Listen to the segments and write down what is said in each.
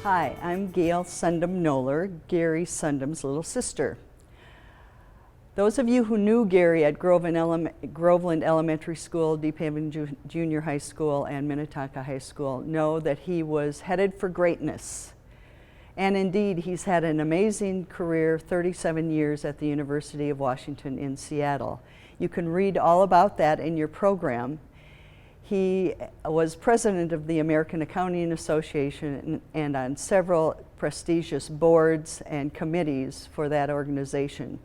Hi, I'm Gary Sundem, Gary Sundem's little sister. Those of you who knew Gary at Groveland Elementary School, Deep Haven Junior High School, and Minnetonka High School know that he was headed for greatness. And indeed, he's had an amazing career, 37 years at the University of Washington in Seattle. You can read all about that in your program. He was president of the American Accounting Association and on several prestigious boards and committees for that organization.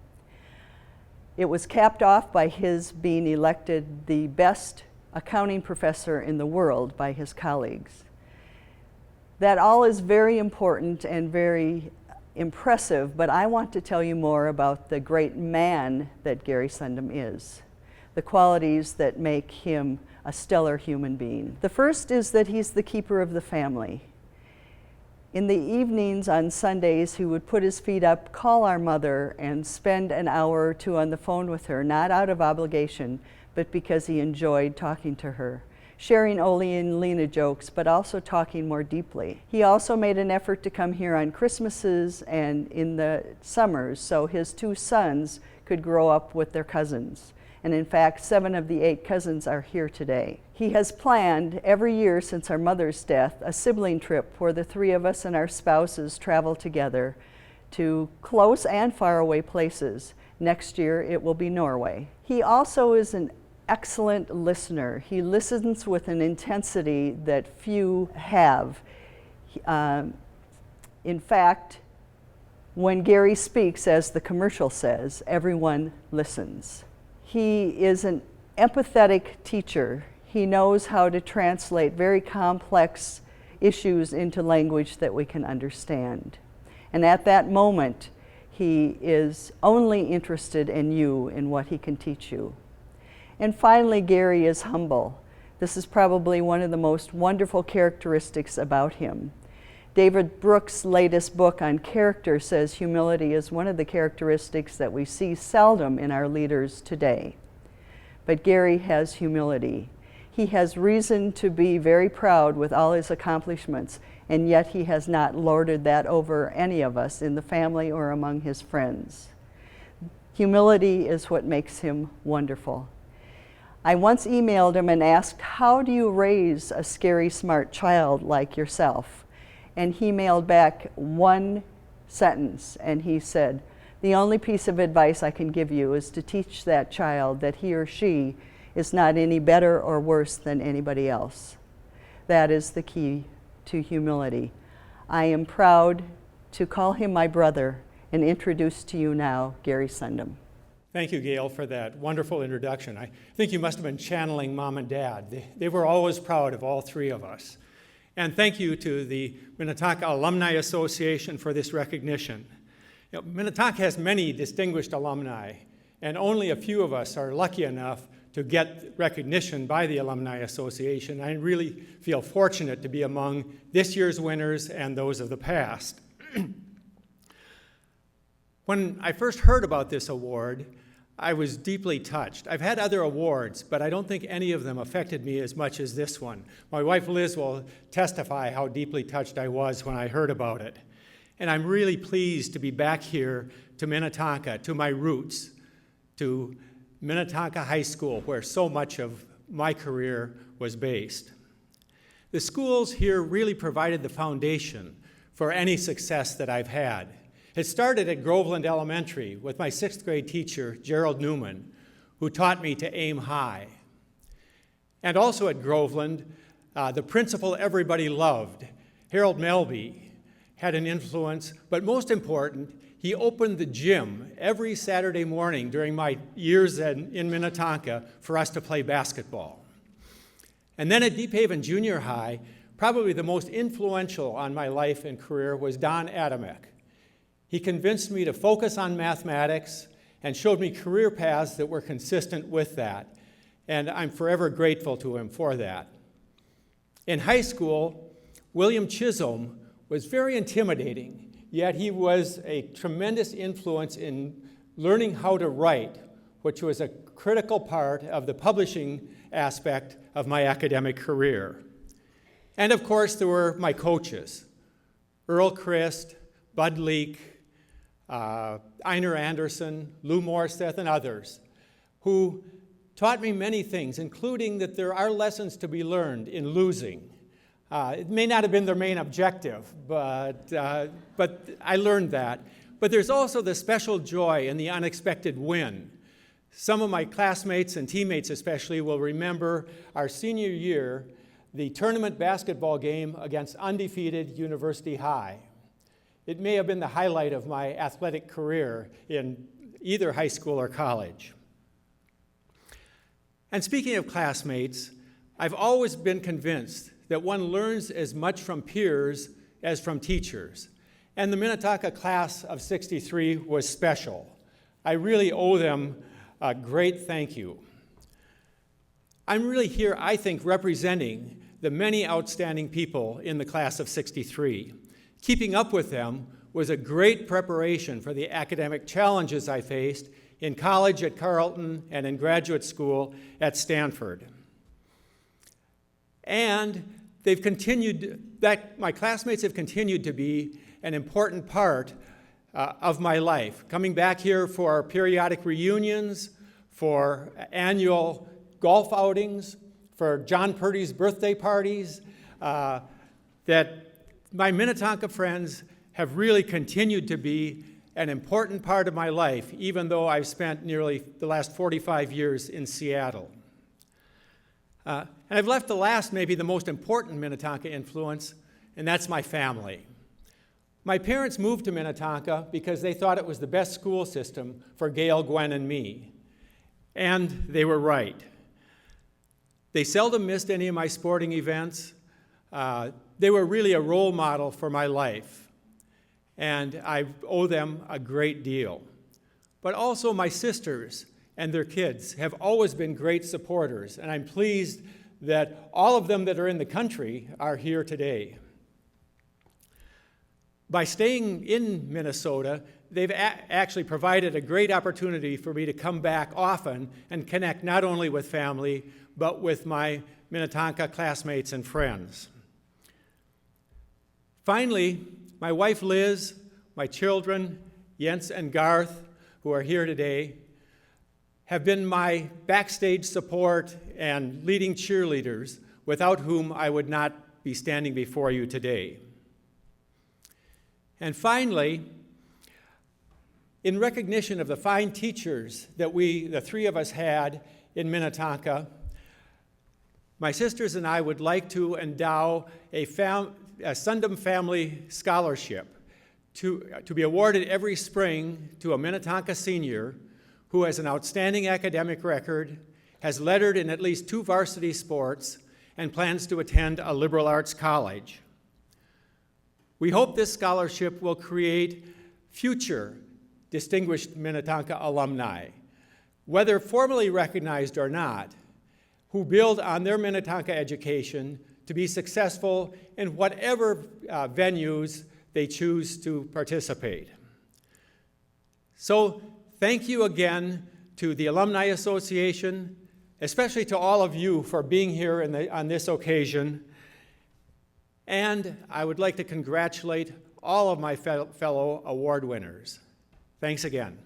It was capped off by his being elected the best accounting professor in the world by his colleagues. That all is very important and very impressive, but I want to tell you more about the great man that Gary Sundem is, the qualities that make him a stellar human being. The first is that he's the keeper of the family. In the evenings on Sundays, he would put his feet up, call our mother, and spend an hour or two on the phone with her, not out of obligation, but because he enjoyed talking to her, sharing Ole and Lena jokes, but also talking more deeply. He also made an effort to come here on Christmases and in the summers, so his two sons could grow up with their cousins. And in fact, 7 of the 8 cousins are here today. He has planned every year since our mother's death a sibling trip where the 3 of us and our spouses travel together to close and faraway places. Next year it will be Norway. He also is an excellent listener. He listens with an intensity that few have. In fact, when Gary speaks, as the commercial says, everyone listens. He is an empathetic teacher. He knows how to translate very complex issues into language that we can understand. And at that moment, he is only interested in you, in what he can teach you. And finally, Gary is humble. This is probably one of the most wonderful characteristics about him. David Brooks' latest book on character says humility is one of the characteristics that we see seldom in our leaders today. But Gary has humility. He has reason to be very proud with all his accomplishments, and yet he has not lorded that over any of us in the family or among his friends. Humility is what makes him wonderful. I once emailed him and asked, how do you raise a scary, smart child like yourself? And he mailed back one sentence, and he said, the only piece of advice I can give you is to teach that child that he or she is not any better or worse than anybody else. That is the key to humility. I am proud to call him my brother and introduce to you now Gary Sundem. Thank you, Gail, for that wonderful introduction. I think you must have been channeling Mom and Dad. They were always proud of all 3 of us. And thank you to the Minnetonka Alumni Association for this recognition. You know, Minnetonka has many distinguished alumni, and only a few of us are lucky enough to get recognition by the Alumni Association. I really feel fortunate to be among this year's winners and those of the past. When I first heard about this award, I was deeply touched. I've had other awards, but I don't think any of them affected me as much as this one. My wife Liz will testify how deeply touched I was when I heard about it. And I'm really pleased to be back here to Minnetonka, to my roots, to Minnetonka High School, where so much of my career was based. The schools here really provided the foundation for any success that I've had. It started at Groveland Elementary with my 6th grade teacher, Gerald Newman, who taught me to aim high. And also at Groveland, the principal everybody loved, Harold Melby, had an influence, but most important, he opened the gym every Saturday morning during my years in Minnetonka for us to play basketball. And then at Deep Haven Junior High, probably the most influential on my life and career was Don Adamek. He convinced me to focus on mathematics and showed me career paths that were consistent with that. And I'm forever grateful to him for that. In high school, William Chisholm was very intimidating, yet he was a tremendous influence in learning how to write, which was a critical part of the publishing aspect of my academic career. And of course, there were my coaches, Earl Christ, Bud Leak, Einar Anderson, Lou Morsteth, and others, who taught me many things, including that there are lessons to be learned in losing. It may not have been their main objective, but I learned that. But there's also the special joy in the unexpected win. Some of my classmates and teammates especially will remember our senior year, the tournament basketball game against undefeated University High. It may have been the highlight of my athletic career in either high school or college. And speaking of classmates, I've always been convinced that one learns as much from peers as from teachers. And the Minnetonka class of '63 was special. I really owe them a great thank you. I'm really here, I think, representing the many outstanding people in the class of '63. Keeping up with them was a great preparation for the academic challenges I faced in college at Carleton and in graduate school at Stanford. And my classmates have continued to be an important part of my life, coming back here for our periodic reunions, for annual golf outings, for John Purdy's birthday parties, that my Minnetonka friends have really continued to be an important part of my life, even though I've spent nearly the last 45 years in Seattle. And I've left the last, maybe the most important Minnetonka influence, and that's my family. My parents moved to Minnetonka because they thought it was the best school system for Gail, Gwen, and me. And they were right. They seldom missed any of my sporting events. They were really a role model for my life. And I owe them a great deal. But also my sisters and their kids have always been great supporters, and I'm pleased that all of them that are in the country are here today. By staying in Minnesota, they've actually provided a great opportunity for me to come back often and connect not only with family, but with my Minnetonka classmates and friends. Finally, my wife Liz, my children, Jens and Garth, who are here today, have been my backstage support and leading cheerleaders, without whom I would not be standing before you today. And finally, in recognition of the fine teachers that the three of us had in Minnetonka, my sisters and I would like to endow a Sundem Family Scholarship to be awarded every spring to a Minnetonka senior who has an outstanding academic record, has lettered in at least 2 varsity sports, and plans to attend a liberal arts college. We hope this scholarship will create future distinguished Minnetonka alumni, whether formally recognized or not, who build on their Minnetonka education to be successful in whatever venues they choose to participate. So thank you again to the Alumni Association, especially to all of you for being here on this occasion. And I would like to congratulate all of my fellow award winners. Thanks again.